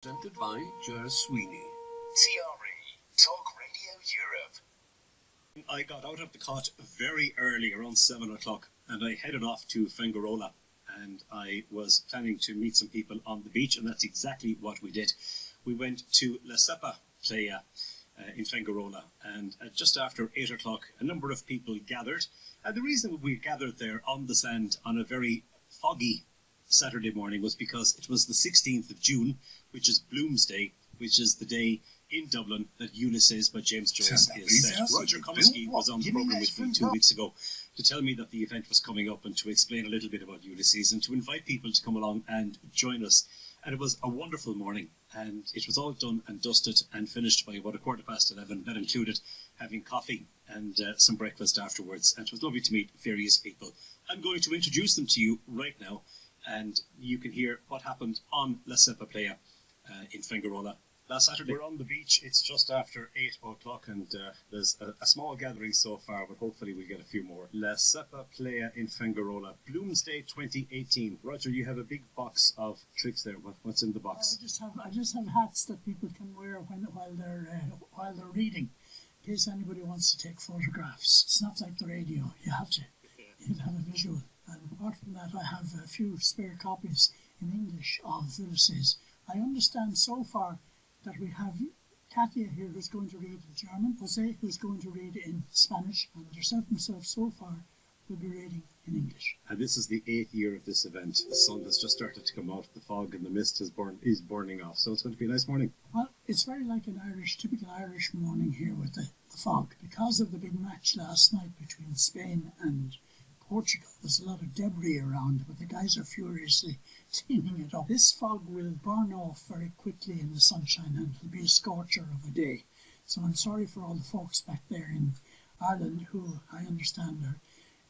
Presented by Ger Sweeney. TRE, Talk Radio Europe. I got out of the cot very early, around 7 o'clock, and I headed off to Fuengirola, and I was planning to meet some people on the beach, and that's exactly what we did. We went to La Sepa Playa in Fuengirola, and just after 8 o'clock, a number of people gathered, and the reason we gathered there on the sand on a very foggy Saturday morning was because it was the 16th of June, which is Bloomsday, which is the day in Dublin that Ulysses by James Joyce is set. Roger Comiskey was on the programme with me 2 weeks ago to tell me that the event was coming up and to explain a little bit about Ulysses and to invite people to come along and join us. And it was a wonderful morning, and it was all done and dusted and finished by about 11:15. That included having coffee and some breakfast afterwards, and it was lovely to meet various people. I'm going to introduce them to you right now, and you can hear what happened on La Sepa Playa in Fuengirola last Saturday. We're on the beach. It's just after 8 o'clock, and there's a small gathering so far, but hopefully we'll get a few more. La Sepa Playa in Fuengirola, Bloomsday 2018. Roger, you have a big box of tricks there. What's in the box? I just have hats that people can wear while they're reading, in case anybody wants to take photographs. It's not like the radio. You have to have a visual. And apart from that, I have a few spare copies in English of Ulysses. I understand so far that we have Katia here who's going to read in German, Jose who's going to read in Spanish, and yourself so far will be reading in English. And this is the 8th year of this event. The sun has just started to come out, the fog and the mist is burning off, so it's going to be a nice morning. Well, it's very like an typical Irish morning here with the fog. Because of the big match last night between Spain and Portugal, there's a lot of debris around, but the guys are furiously cleaning it up. This fog will burn off very quickly in the sunshine, and it'll be a scorcher of a day. So I'm sorry for all the folks back there in Ireland who I understand are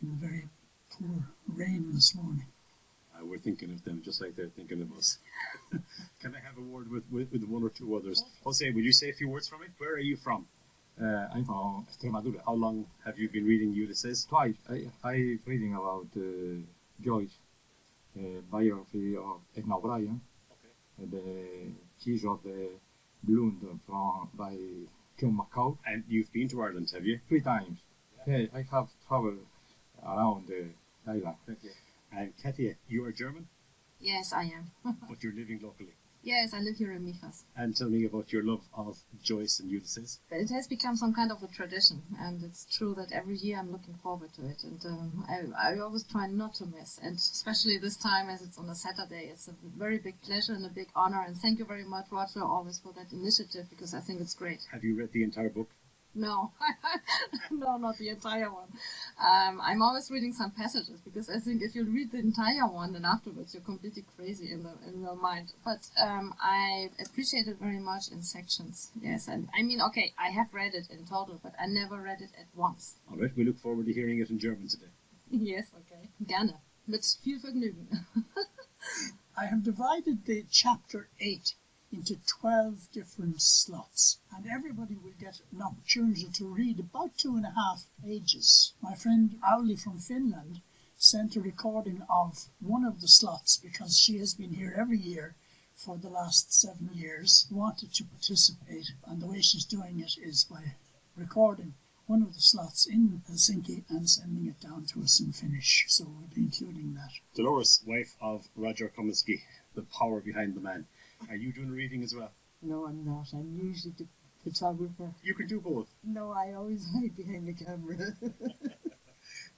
in very poor rain this morning. We're thinking of them just like they're thinking of us. Can I have a word with one or two others? Jose, will you say a few words for me? Where are you from? I'm from Extremadura. How long have you been reading Ulysses? Twice. I'm reading about Joyce, biography of Edna O'Brien, the Keys of the Blood by John McCall. And you've been to Ireland, have you? 3 times. Yeah, I have traveled around the island. Thank you. And Katia, you are German, Yes, I am. but you're living locally. Yes, I live here in Mijas. And tell me about your love of Joyce and Ulysses. But it has become some kind of a tradition, and it's true that every year I'm looking forward to it, and I always try not to miss, and especially this time as it's on a Saturday. It's a very big pleasure and a big honor, and thank you very much, Roger, always for that initiative, because I think it's great. Have you read the entire book? No, no, not the entire one. I'm always reading some passages, because I think if you read the entire one, then afterwards you're completely crazy in your mind. But I appreciate it very much in sections. Yes, and I mean, okay, I have read it in total, but I never read it at once. All right, we look forward to hearing it in German today. Yes, okay. Gerne. Mit viel Vergnügen. I have divided the chapter 8 into 12 different slots, and everybody will get an opportunity to read about 2.5 pages. My friend Auli from Finland sent a recording of one of the slots because she has been here every year for the last 7 years, wanted to participate, and the way she's doing it is by recording one of the slots in Helsinki and sending it down to us in Finnish, so we'll be including that. Dolores, wife of Roger Comiskey, the power behind the man. Are you doing reading as well? No, I'm not. I'm usually the photographer. You can do both. No, I always hide behind the camera.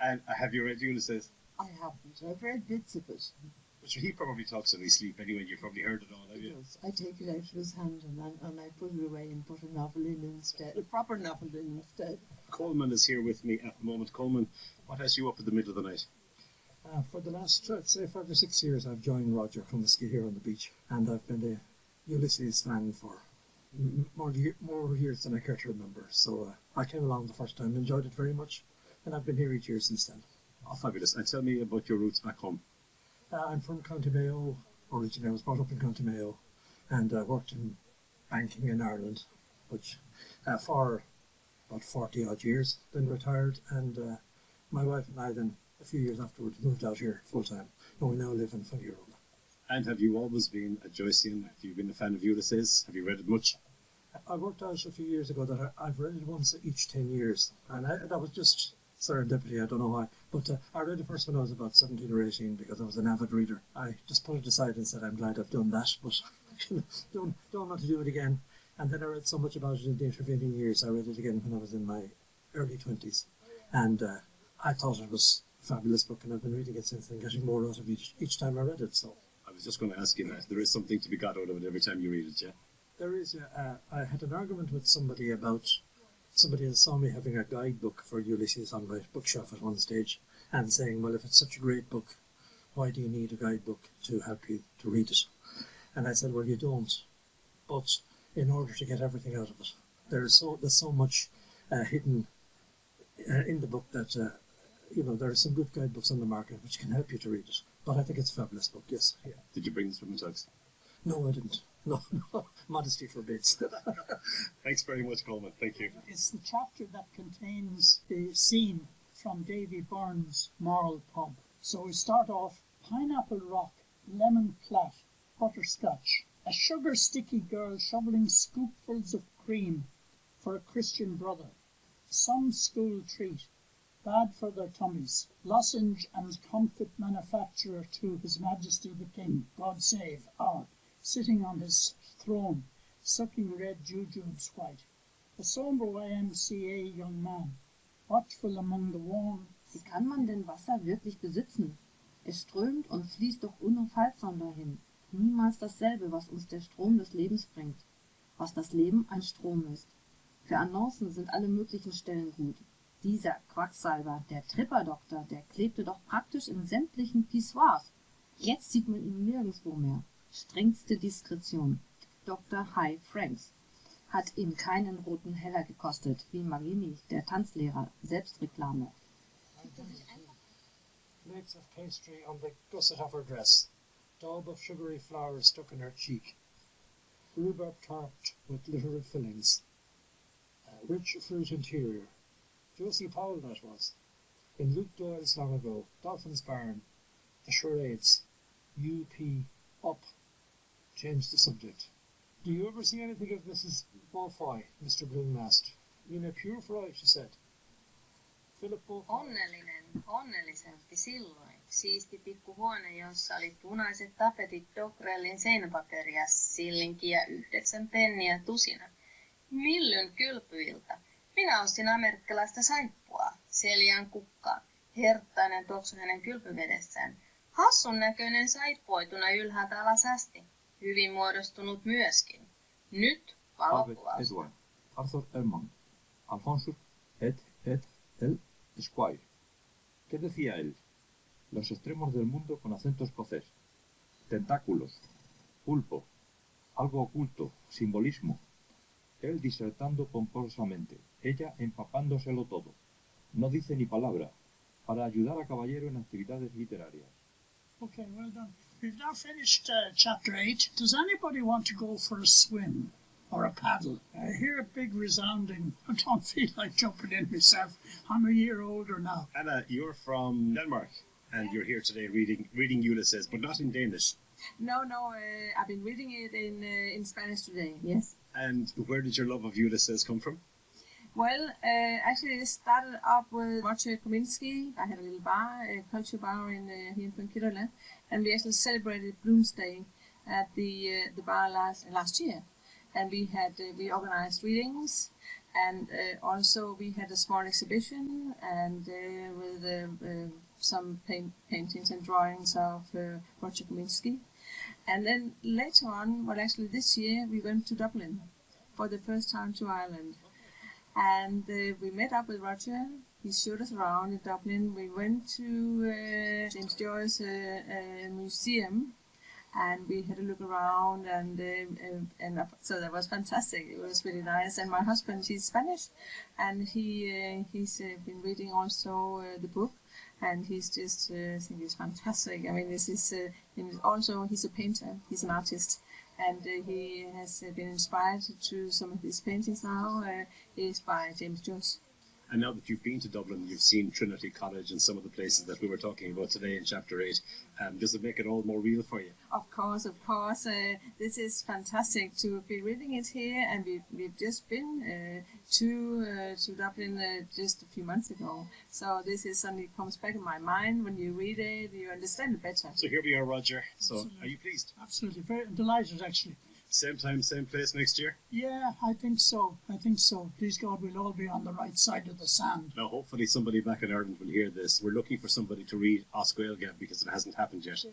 And have you read Ulysses? I haven't. I've read bits of it. But he probably talks in his sleep anyway. You've probably heard it all, have you? I take it out of his hand and I put it away and put a novel in instead. A proper novel in instead. Coleman is here with me at the moment. Coleman, what has you up at the middle of the night? For the last, say, 5 or 6 years, I've joined Roger Comiskey here on the beach, and I've been a Ulysses fan for more years than I care to remember. So I came along the first time, enjoyed it very much, and I've been here each year since then. Oh, fabulous. And tell me about your roots back home. I'm from County Mayo originally. I was brought up in County Mayo, and I worked in banking in Ireland, which for about 40 odd years, then retired, and my wife and I then a few years afterwards moved out here full time, and we now live in Fuengirola. And have you always been a Joycean? Have you been a fan of Ulysses? Have you read it much? I worked out a few years ago that I've read it once each 10 years, and that was just serendipity, I don't know why. But I read it first when I was about 17 or 18 because I was an avid reader. I just put it aside and said, I'm glad I've done that, but don't want to do it again. And then I read so much about it in the intervening years. I read it again when I was in my early 20s, and I thought it was a fabulous book, and I've been reading it since then, getting more out of each time I read it. So I was just going to ask you that. There is something to be got out of it every time you read it, yeah? there is. I had an argument with somebody about somebody that saw me having a guidebook for Ulysses on my bookshelf at one stage, and saying, well, if it's such a great book, why do you need a guidebook to help you to read it? And I said, well, you don't. But in order to get everything out of it, there's so much hidden in the book that there are some good guidebooks on the market which can help you to read it. But I think it's a fabulous book. Yes. Yeah. Did you bring this from the tugs? No, I didn't. No. Modesty forbids. Thanks very much, Coleman. Thank you. It's the chapter that contains the scene from Davy Byrnes Moral Pub. So we start off: pineapple rock, lemon plat, butterscotch, a sugar sticky girl shoveling scoopfuls of cream for a Christian brother, some school treat, bad for their tummies, lozenge and comfit manufacturer to His Majesty the King, God save, sitting on his throne, sucking red jujubes white, a somber YMCA young man, watchful among the worn. Wie kann man denn Wasser wirklich besitzen? Es strömt und fließt doch unaufhaltsam dahin. Niemals dasselbe, was uns der Strom des Lebens bringt. Was das Leben ein Strom ist. Für Annoncen sind alle möglichen Stellen gut. Dieser Quacksalber, der Tripperdoktor, der klebte doch praktisch in sämtlichen Pissoirs. Jetzt sieht man ihn nirgendwo mehr. Strengste Diskretion. Dr. High Franks hat ihm keinen roten Heller gekostet, wie Magini, der Tanzlehrer, Selbstreklame. Flakes of pastry on the gusset of her dress, daub of sugary flowers stuck in her cheek, rhubarb tart with literal fillings, rich fruit interior. Josie Powell that was. In Luke Doyle's long ago, Dolphin's Barn, the charades, UP, up, changed the subject. Do you ever see anything of Mrs. Beaufoy? Mr. Bloom asked. In a pure fry, she said. Philip Beaufoy. Onnellisempi silloin. Siisti pikkuhuone, jossa oli punaiset tapetit, Dogrellin seinäpaperia, sillinkiä 9 penniä tusina. Millyn kylpyiltä. Minä ostin amerikkalaista saippua, Seljan kukkaa. Herttainen tuoksu hänen kylpyvedessään. Hassun näköinen saippuoituna ylhäältä alas asti. Hyvin muodostunut myöskin. Nyt valokuvaus. Edward, Arthur Herman, Alfonso et el Esquire. ¿Qué decía él? Los extremos del mundo con acento escocés. Tentáculos, pulpo, algo oculto, simbolismo. Él disertando pomposamente, ella empapándoselo todo. No dice ni palabra, para ayudar a caballero en actividades literarias. Okay, well done. We've now finished chapter 8. Does anybody want to go for a swim or a paddle? I hear a big resounding. I don't feel like jumping in myself. I'm a year older now. Anna, you're from Denmark, and you're here today reading Ulysses, but not in Danish. No, I've been reading it in Spanish today, yes. And where did your love of Ulysses come from? Well, actually it started up with Roger Kominsky. I had a little bar, a culture bar here in Fuengirola, and we actually celebrated Bloomsday at the bar last year. And we organized readings, and also we had a small exhibition, and with some paintings and drawings of Roger Kominsky. And then later on, well, actually this year we went to Dublin for the first time to Ireland. And we met up with Roger. He showed us around in Dublin. We went to James Joyce museum, and we had a look around, and so that was fantastic. It was really nice. And my husband, he's Spanish, and he's been reading also the book, and he's just think it's fantastic. I mean, this is also he's a painter. He's an artist. And he has been inspired to some of his paintings now is by James Joyce. And now that you've been to Dublin, you've seen Trinity College and some of the places that we were talking about today in Chapter 8. Does it make it all more real for you? Of course. This is fantastic to be reading it here, and we've just been to Dublin just a few months ago. So this is something that comes back in my mind. When you read it, you understand it better. So here we are, Roger. So Absolutely. are you pleased? Absolutely, very delighted actually. Same time, same place next year? Yeah, I think so. Please God, we'll all be on the right side of the sand. Now, hopefully somebody back in Ireland will hear this. We're looking for somebody to read Oscuelga because it hasn't happened yet.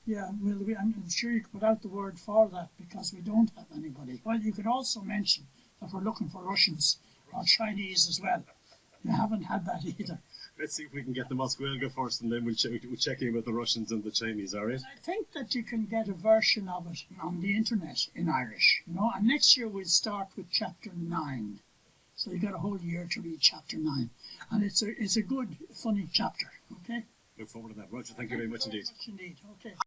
Yeah. Well, I'm sure you could put out the word for that because we don't have anybody. Well, you could also mention that we're looking for Russians or Chinese as well. We haven't had that either. Let's see if we can get the Oscuelga first, and then we'll check in with the Russians and the Chinese, all right? I think that you can get a version of it on the internet in Irish, and next year we'll start with chapter 9. So you've got a whole year to read chapter 9. And it's a good, funny chapter, okay? Look forward to that. Roger, thank you very much indeed. Indeed, okay.